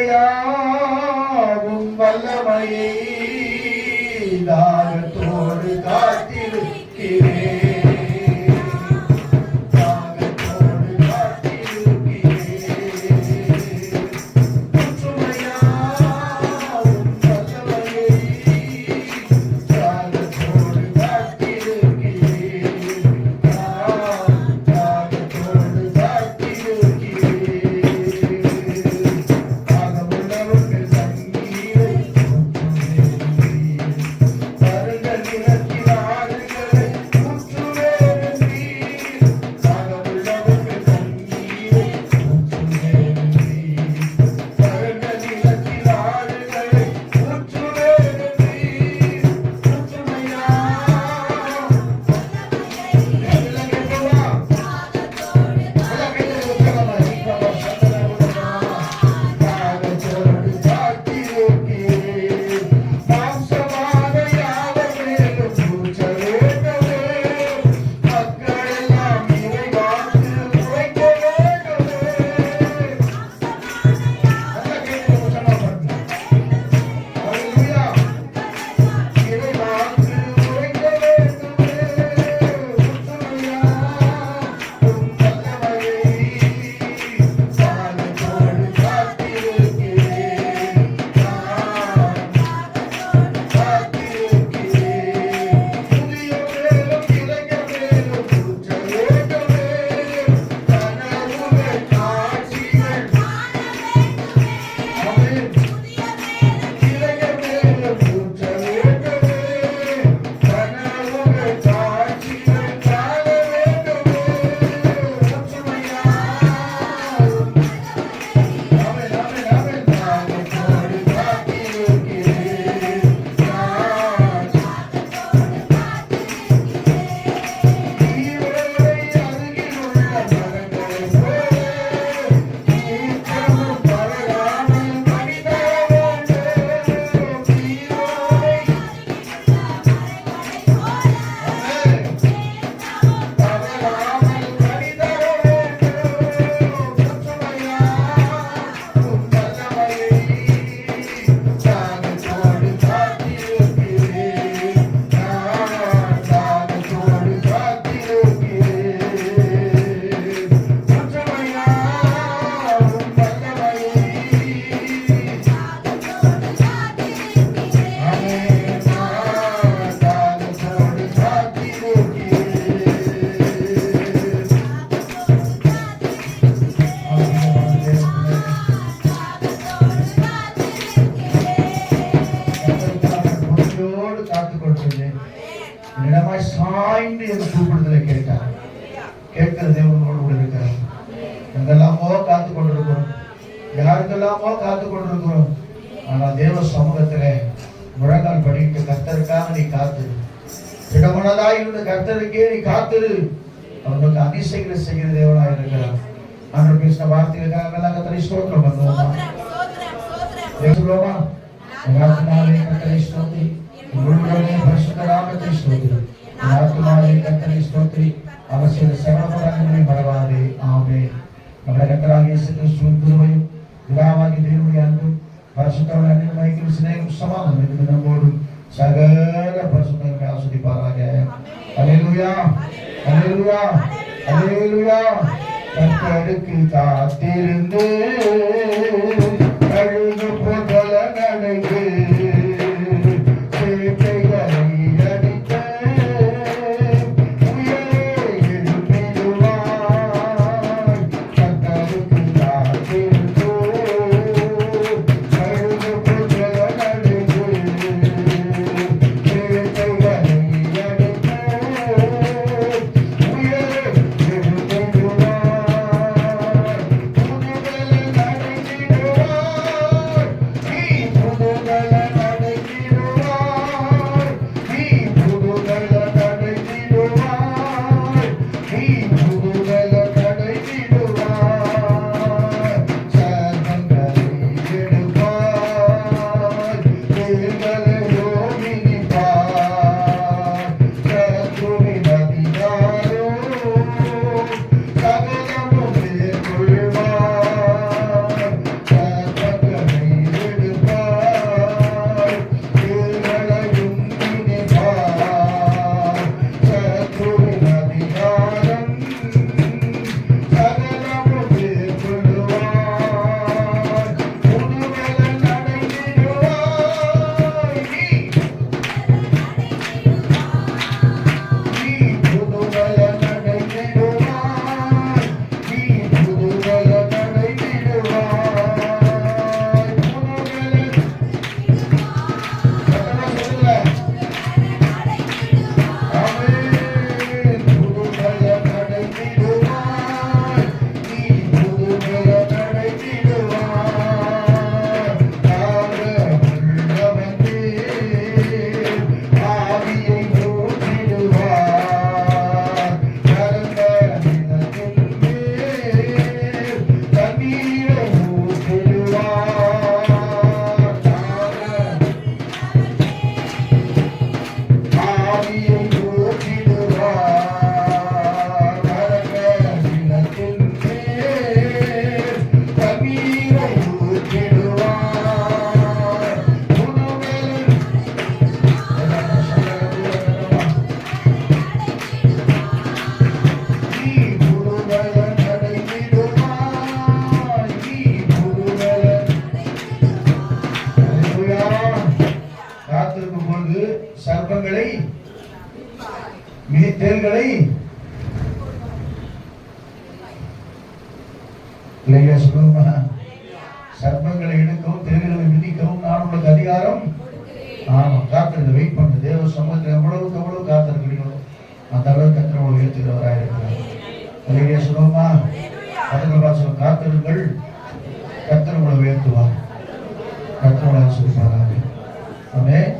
முற்றுமையாகும் வல்லமையை தாகத்தோடு காத்திருக்கிறேன். சாய்ந்து என் கூப்பிடுதலை கேட்டார். கேட்கிற தேவனோடு கூட இருக்கிறார். எங்கெல்லாமோ காத்து கொண்டிருக்கிறோம், யாருக்கெல்லாமோ காத்து கொண்டிருக்கிறோம். ஆனால் தேவ சமூகத்திலே முழங்கால் படிக்க கர்த்தருக்காக நீ காத்து திடமனதாய் இருந்த கர்த்தருக்கே நீ காத்திரு. அவர்களுக்கு அதிசயங்களை செய்கிற தேவனாய் இருக்கிறார். அன்று பேசின வார்த்தைகளுக்காக எல்லாம் கர்த்தரை ஸ்தோத்திரம் பண்ணுவோமா? சொல்லுவோமா? கர்த்தரை ஸ்தோத்திரி, உங்களுடைய பரிசுத்த நாமத்தை ஸ்தோத்திரி, ஆத்மாவே கர்த்தரை ஸ்தோத்திரி, அவர் செய்த சகல மறவாதே. ஆமென். நம்முடைய கர்த்தராகிய இயேசு கிறிஸ்துவின் கிருபையும் பிதாவாகிய தேவனுடைய அன்பும் பரிசுத்தமுள்ள அன்பின் சிநேகமும் சமாதானமும் நம்மோடு சகல பரிசுத்தங்களை ஆசீர்வதிப்பாராக. அல்லேலூயா, அல்லேலூயா, அல்லேலூயா. கர்த்தருக்கு காத்திருந்து அழுது புகழ நடந்து Oh காத்திருக்கும் பொழுது சர்ப்பங்களை தேள்களை இல்லையா சொல்லுமா? சர்ப்பங்களை எடுக்கவும் தேள்களை மிதிக்கவும் நான் உங்களுக்கு அதிகாரம். ஆமா, காத்திருக்க வெயிட் பண்ணு. தேவ சமூகத்தில் எவ்வளவுக்கு எவ்வளவு காத்திருக்கிறீங்களோ அந்த அளவுக்கு கர்த்தர் உங்களை உயர்த்துகிறவராக இருக்கிறார். இல்லையா சொல்லுமா? பக்கத்தில் காத்திருங்கள், கர்த்தர் உங்களை உயர்த்துவார், கர்த்தர் உங்களை ஆசீர்வதிப்பார். ஆமென்.